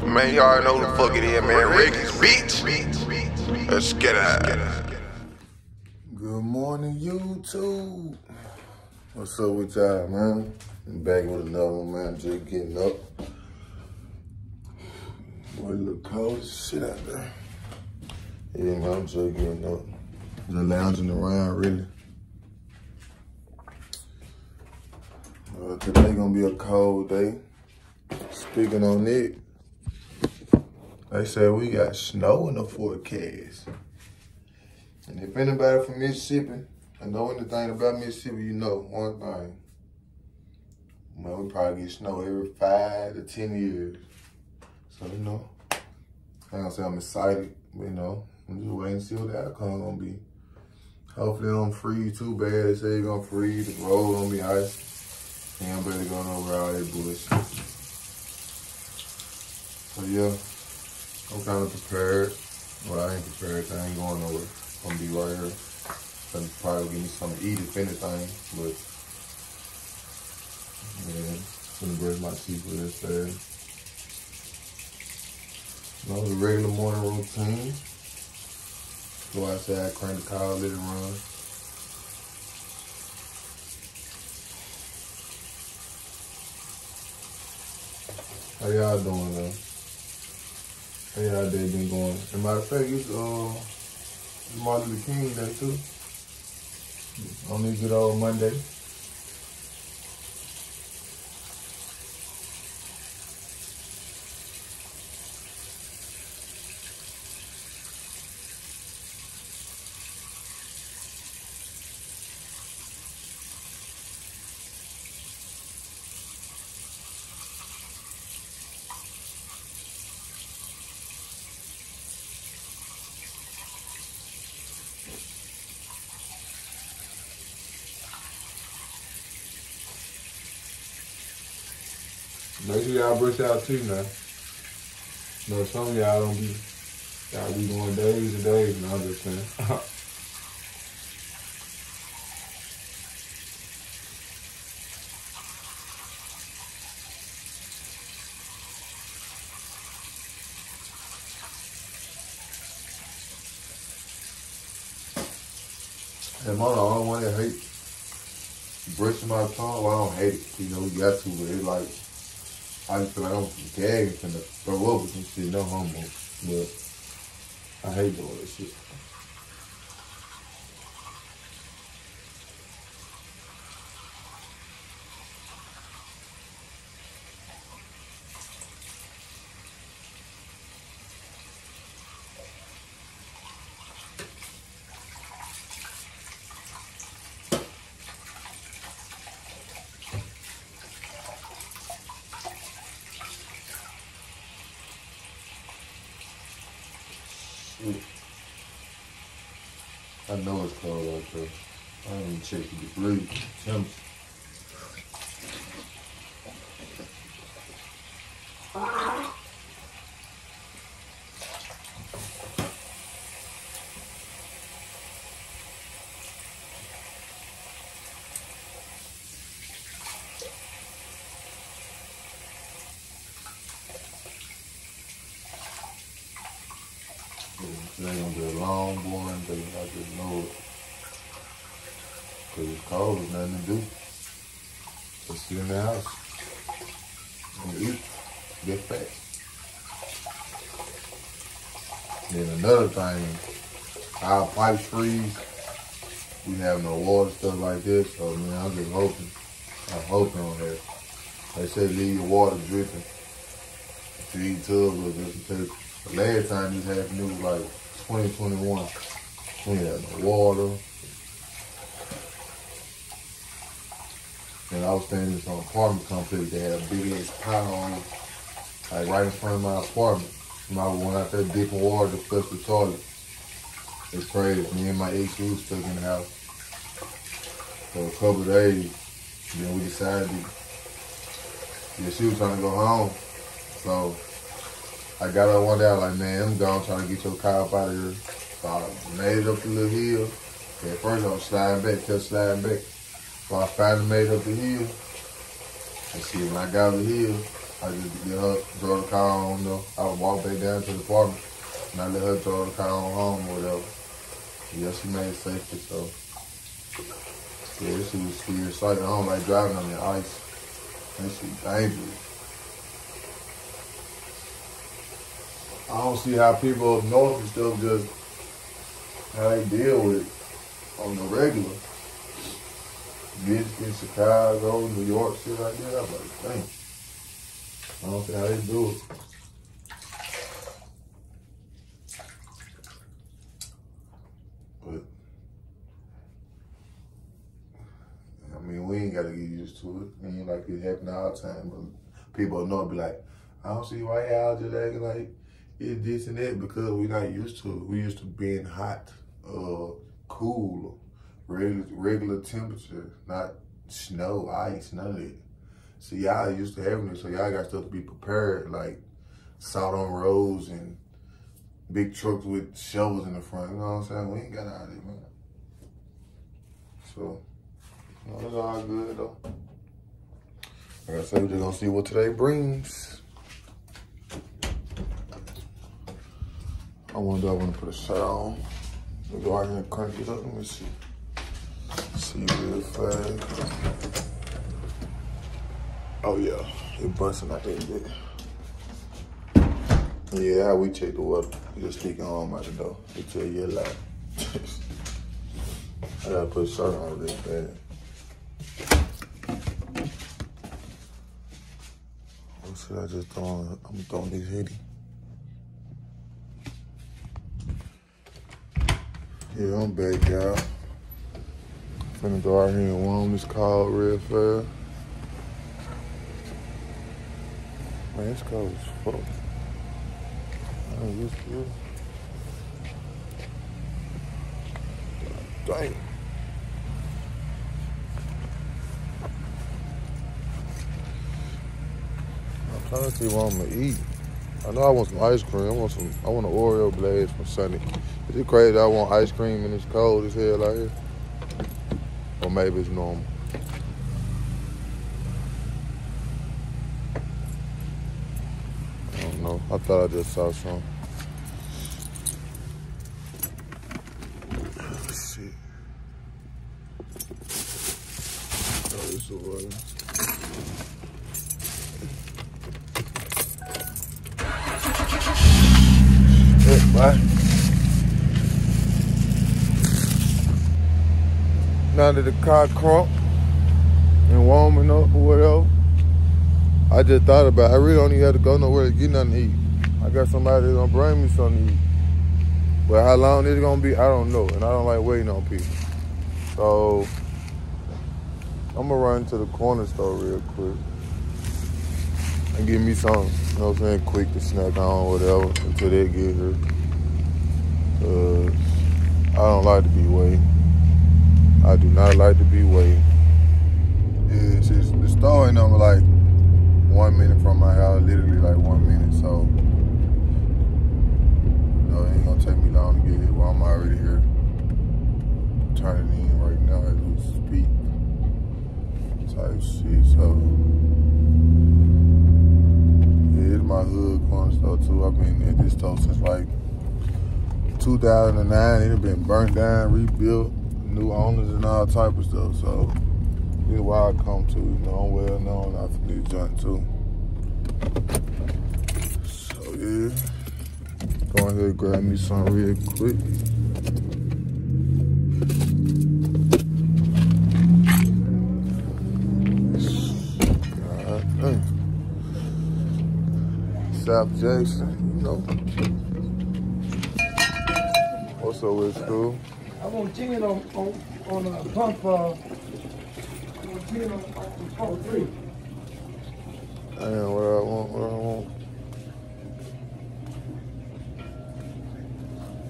Man, you already know who the fuck it is, man. Ricky's Beach. Let's get out. Good morning, YouTube. What's up with y'all, man? I'm back with another one, man. Just getting up. Boy, it look cold as shit out there. Yeah, man, I'm just getting up. Just lounging around, really. Today gonna be a cold day. Speaking on it, they said we got snow in the forecast. And if anybody from Mississippi, I know anything about Mississippi, you know one thing. Man, we probably get snow every 5 to 10 years. So, you know, I don't say I'm excited, but, you know, I'm just waiting to see what the outcome gonna be. Hopefully it don't freeze too bad. They say it's gonna freeze, the road gonna be ice. Ain't nobody going over all that bullshit. So yeah, I'm kind of prepared. Well, I ain't prepared, I ain't going nowhere. I'm gonna be right here. Gonna probably give me something to eat if anything, but yeah, gonna brush my teeth with this thing. You know, the regular morning routine. Go outside, crank the car, let it run. How y'all doing, though? How y'all day been going? As a matter of fact, it's Martin Luther King Day, too. On this good old Monday. Make sure y'all brush y'all teeth now. You know, some of y'all don't be, y'all be going days and days, and I'm just saying. And I'm the only one that hate brushing my tongue. Well, I don't hate it, you know, we got to, but it's like, I just feel like I'm gagging finna throw up with some shit, no homo. But I hate doing that shit. I know it's cold out there. I ain't even check the degree. Temperature. Today gonna be a long, boring day. I just know it. Cause it's cold, there's nothing to do. Just sit in the house and eat, get fat. Then another thing, our pipes freeze. We have no water, stuff like this. So man, I'm just hoping. I'm hoping on that. They say leave your water dripping. If you eat tubs or just because the last time this happened, it was like 2021. We had no water. And I was staying in some apartment complex that had a big ass pile on, like right in front of my apartment. And I went out there dipping water to flush the toilet. It's crazy. Me and my ex, we was stuck in the house for a couple of days. Then we decided she was trying to go home. So I got her one day, I was like, man, I'm gone trying to get your car up out of here. So I made it up the little hill. At first I was sliding back, kept sliding back. So I finally made it up the hill. And see, when I got up the hill, I just get her, draw the car on, I would walk back down to the apartment, and I let her draw the car on home or whatever. Yeah, she made it safely, so. Yeah, this shit was scary sight. I don't like driving on the ice. That shit dangerous. I don't see how people up north and stuff just, how they deal with it on the regular. Michigan, Chicago, New York, shit like that. I'm like, dang. I don't see how they do it. But, I mean, we ain't got to get used to it. It ain't like it happen all the time. But people know it be like, I don't see why y'all just acting like it's this and that, because we not used to it. We used to being hot, cool, regular temperature, not snow, ice, none of that. So y'all used to having it, so y'all got stuff to be prepared, like salt on roads and big trucks with shovels in the front. You know what I'm saying? We ain't got all that, man. So, it's all good though. Like I said, we're just gonna see what today brings. I want to put a shirt on. We'll go out here and crank it up. Let me see. See real fast. Oh yeah, it busting out that bit. Yeah, how we check the water. You just stick your arm out the door. They tell you a lot. I gotta put a shirt on real fast. What should I just throw on? I'm throwing this hoodie. Yeah, I'm back, y'all. Finna go out here and warm this car real fast. Man, it's cold as fuck. I ain't used to it. Dang. I'm trying to see what I'm gonna eat. I know I want some ice cream. I want an Oreo Blaze from Sunny. Is it crazy I want ice cream and it's cold as hell out here? Or maybe it's normal. I don't know. I thought I just saw some. Oh, shit. Oh, this is water. Bye. Now that the car crunk and warming up or whatever, I just thought about it. I really don't even have to go nowhere to get nothing to eat. I got somebody that's gonna bring me something to eat. But how long it's gonna be, I don't know. And I don't like waiting on people. So I'm gonna run to the corner store real quick and get me something, you know what I'm saying, quick to snack on or whatever until they get here. I don't like to be waiting. I do not like to be waiting. Yeah, it's just, the store ain't number like 1 minute from my house, literally like 1 minute, so it ain't gonna take me long to get here. Well, I'm already here. Turning in right now as we speak. Type shit, so yeah, it's my hood corner store too. I've been at this store since like 2009. It had been burnt down, rebuilt, new owners and all type of stuff. So it's where I come to. You know, I'm well known out for this joint too. So yeah, go ahead and grab me some real quick. God dang. South Jackson, you know. What's up with school? I want 10 on pump. I want 10 on pump 3. Damn, what I want.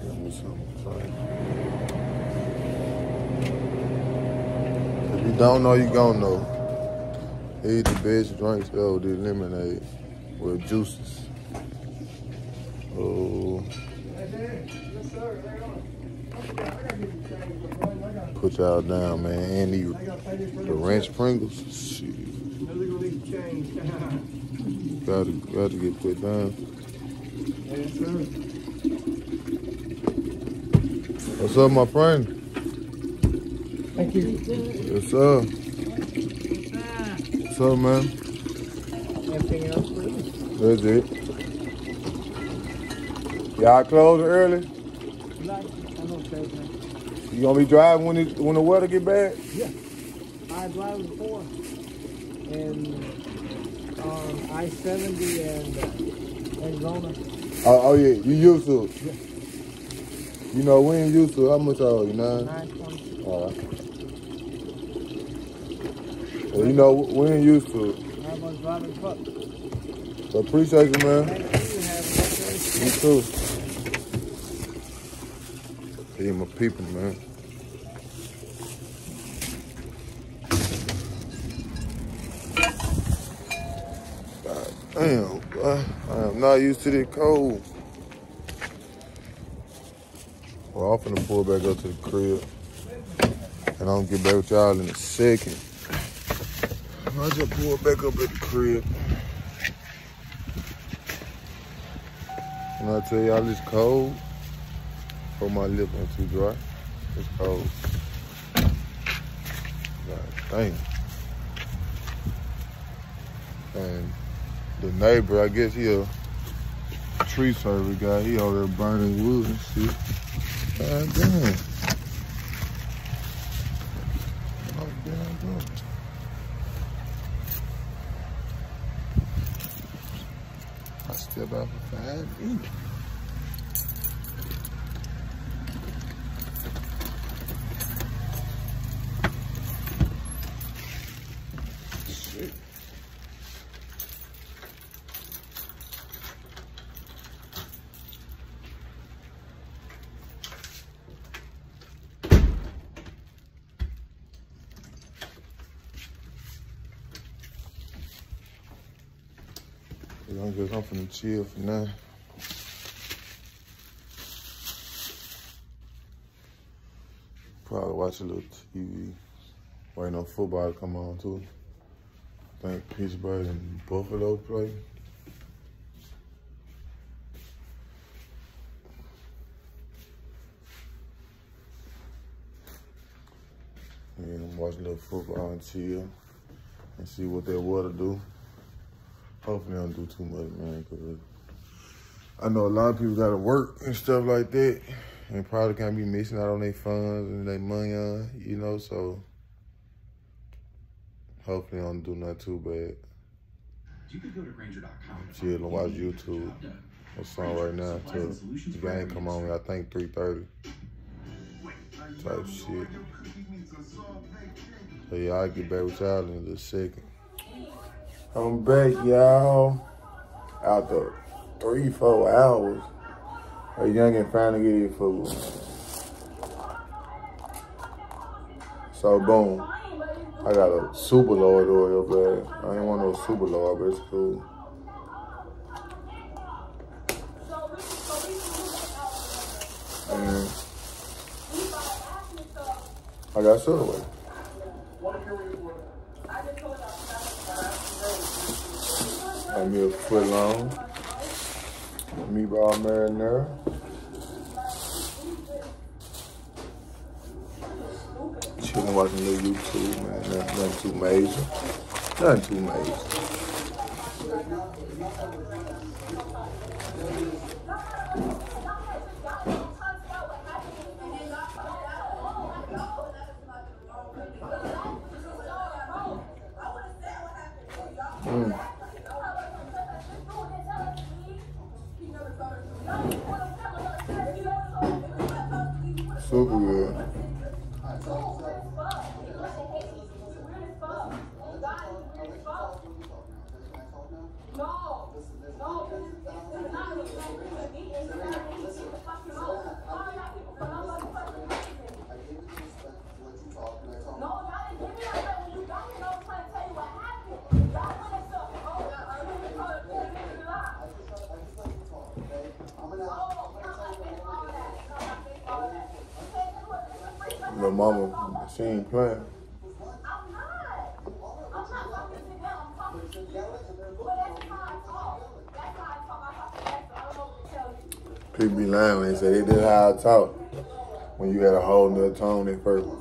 Give me something. If you don't know, you gon' know. He eat the best drinks ever, the lemonade with juices. Oh. Put y'all down, man. And the ranch Pringles. Shit. Gotta get put down. Yes, sir. What's up, my friend? Thank you. What's up? What's up, man? Anything else for you? That's it. Y'all close early? I'm okay, man. You gonna be driving when the weather get bad? Yeah. I drive before. And I-70 and Arizona. Oh yeah, you used to it. Yeah. You know, we ain't used to it. How much are you, 9? 920. All right. Well, you know, we ain't used to it. I was driving truck. So appreciate you, man. Thank you. Have a good day. You too. Hey, my people, man. God damn, boy. I am not used to this cold. Well, I'm finna pull back up to the crib. And I'm gonna get back with y'all in a second. I just pulled back up at the crib. And I tell y'all it's cold. Hope my lip ain't too dry. It's cold. God damn. And the neighbor, I guess he a tree service guy. He over there burning wood and shit. God damn. Oh, damn. I step out for 5 minutes. Shit. I guess I'm finna chill for now. Probably watch a little TV. Waiting on football to come on too. I think Pittsburgh and Buffalo play. And I'm watching a little football and chill and see what that water do. Hopefully I don't do too much, man, because I know a lot of people got to work and stuff like that and probably can't be missing out on their funds and their money on, you know, so hopefully I don't do nothing too bad. You could go to Grainger.com. Chill and watch YouTube. What's on right now till the game come on, I think 3:30 type shit. So yeah, I'll get back with y'all in a second. I'm back, y'all. After 3-4 hours, a youngin' finally get his food. So boom, I got a super Lord oil bag. I ain't want no super Lord, but it's cool. And I got soda away. Got me a foot long, meatball marinara. Chilling, watching a little YouTube, man. Nothing too major. Nothing too major. Super good. Your mama, she ain't playing. People be lying when they say this is how I talk. When you got a whole nother tone at first. Okay,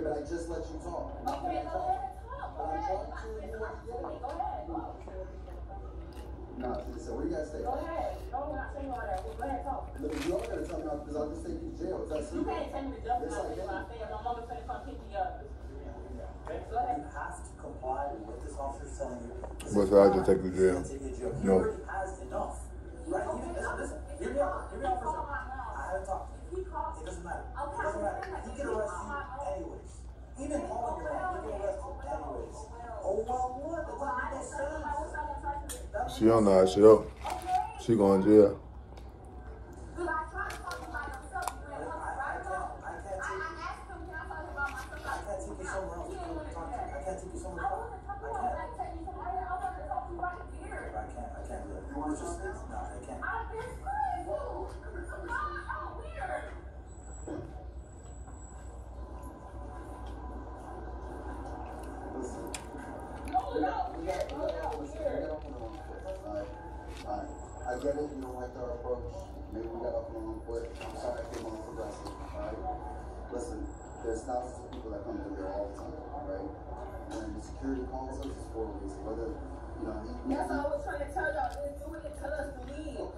but I just let you talk. Okay, go ahead. No, so where you guys stay? Go ahead. No, I'm not saying all that. Go ahead, talk. Look, you all gotta tell me now because I'll just take you to jail. Is that simple? You can't tell me to jump when I say it. My mama's gonna come pick me up. Go ahead. You have to comply with what this officer's telling you. What's I just take you to jail? You already has enough. Right? Listen. Hear me out for a second. I haven't talked to you. It doesn't matter. It doesn't matter. He can arrest you anyways. Even calling your name, he can arrest you anyways. Oh, well, what? That doesn't make sense. She don't know how she up. She going to jail. I get it, you don't like our approach. Maybe we got off on one foot. I'm sorry if you're more progressive, alright? Listen, there's thousands of people that come through here all the time, alright? When the security calls us, it's for a reason. Whether, you know, that's all I was trying to tell y'all. It's doing it tell us to leave.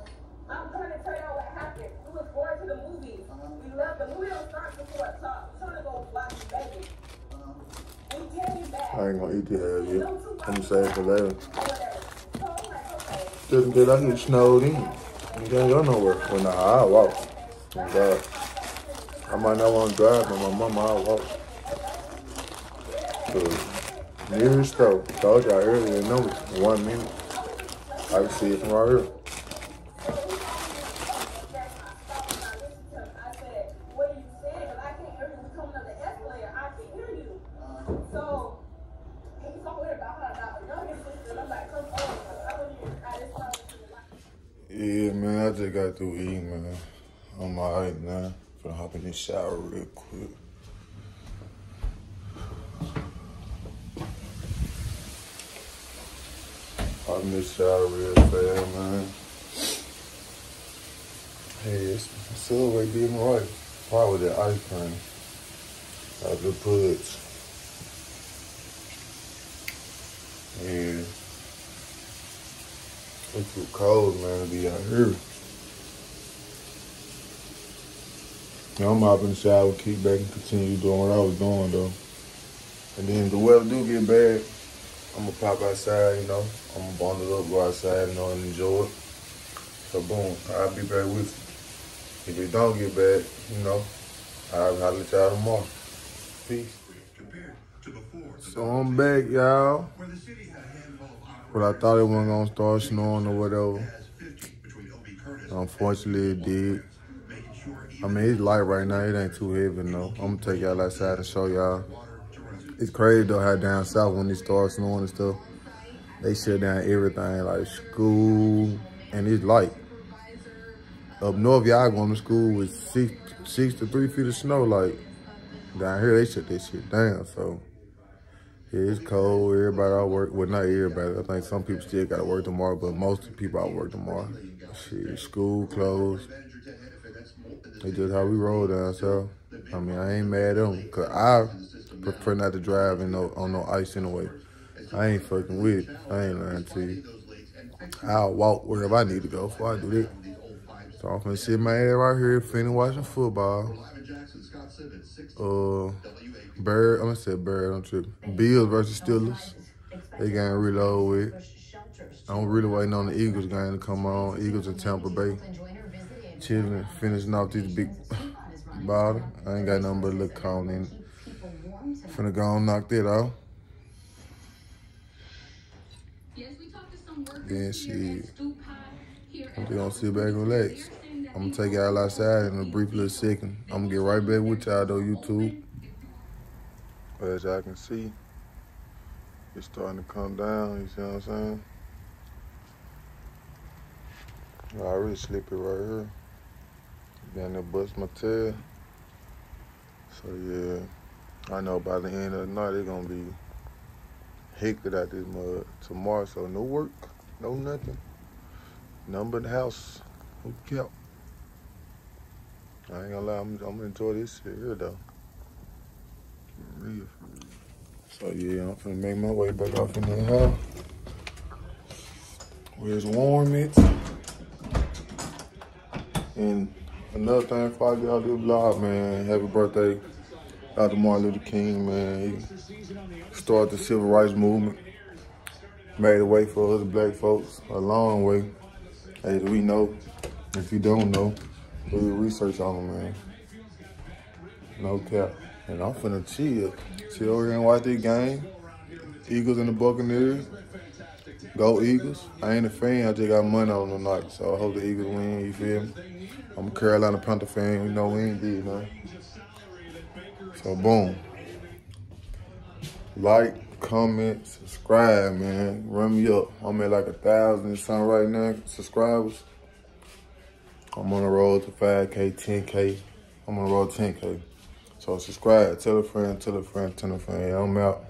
I'm trying to tell y'all what happened. We was going to the movies. We left. The movie don't start before it starts. We're trying to go watch Vegas. We came back. I ain't gonna eat the hell yet. I'm gonna save it for later. Just in case I get snowed in. You can't go nowhere. Well, nah, I'll walk. Oh, God. I might not want to drive, but my mama, I'll walk. Nearest store. Told y'all earlier, no, it's 1 minute. I can see it from right here. Yeah, man, I just got through eating, man. I'm alright now. Finna hop in this shower real quick. Hop in this shower real fast, man. Hey, it's Subway did me right. Probably with that ice cream. I just put. Yeah. It's too cold, man, to be out here. I'm hopping in the shower, kick back, and continue doing what I was doing, though. And then if the weather do get bad, I'm gonna pop outside, you know. I'm gonna bundle up, go outside, you know, and enjoy it. So, boom, I'll be back with you. If it don't get bad, you know, I'll let y'all tomorrow. Peace. So I'm back, y'all. But I thought it wasn't gonna start snowing or whatever. Unfortunately, it did. I mean, it's light right now. It ain't too heavy, no. I'm gonna take y'all outside and show y'all. It's crazy, though, how down south when it starts snowing and stuff, they shut down everything, like school, and it's light. Up north, y'all going to school with 6 to 3 feet of snow, like, down here, they shut that shit down, so. Yeah, it's cold. Everybody out work. Well, not everybody. I think some people still got to work tomorrow, but most of the people out work tomorrow. Shit, school closed. It's just how we roll down south. I mean, I ain't mad at them, because I prefer not to drive on no ice anyway. I ain't fucking with it. I ain't lying to you. I'll walk wherever I need to go before I do that. So I'm finna sit my ass right here, finna watching football. I'm gonna say Bird, I'm tripping. Bills versus Steelers. They game really over with. I'm really waiting on the Eagles game to come on. Eagles in Tampa Bay. Chilling, finishing off this big bottle. I ain't got nothing but a little cone in it. Finna go and knock that out. Then shit. I'm just gonna sit back and relax. I'm gonna take y'all outside in a brief little second. I'm gonna get right back with y'all though, YouTube. But as y'all can see, it's starting to come down, you see what I'm saying? I already slipped it right here. Then it bust my tail. So yeah, I know by the end of the night it's gonna be hectic out this mud tomorrow, so no work, no nothing. Nothing but the house. No cap. I ain't gonna lie, I'm gonna enjoy this shit here though. For real. So yeah, I'm finna make my way back off in the house. Where's warm it? And another thing before I get out this vlog, man, happy birthday, Dr. Martin Luther King, man. He started the civil rights movement, made a way for other black folks, a long way. As we know, if you don't know, do your research on him, man. No cap. And I'm finna chill here and watch this game. Eagles and the Buccaneers. Go Eagles. I ain't a fan, I just got money on them tonight, so I hope the Eagles win, you feel me? I'm a Carolina Panther fan, you know we ain't did nothing. So boom. Like, comment, subscribe, man. Run me up. I'm at like 1,000 and something right now, subscribers. I'm on the road to 5K, 10K. I'm on the road to 10K. So subscribe, tell a friend, tell a friend, tell a friend. I'm out.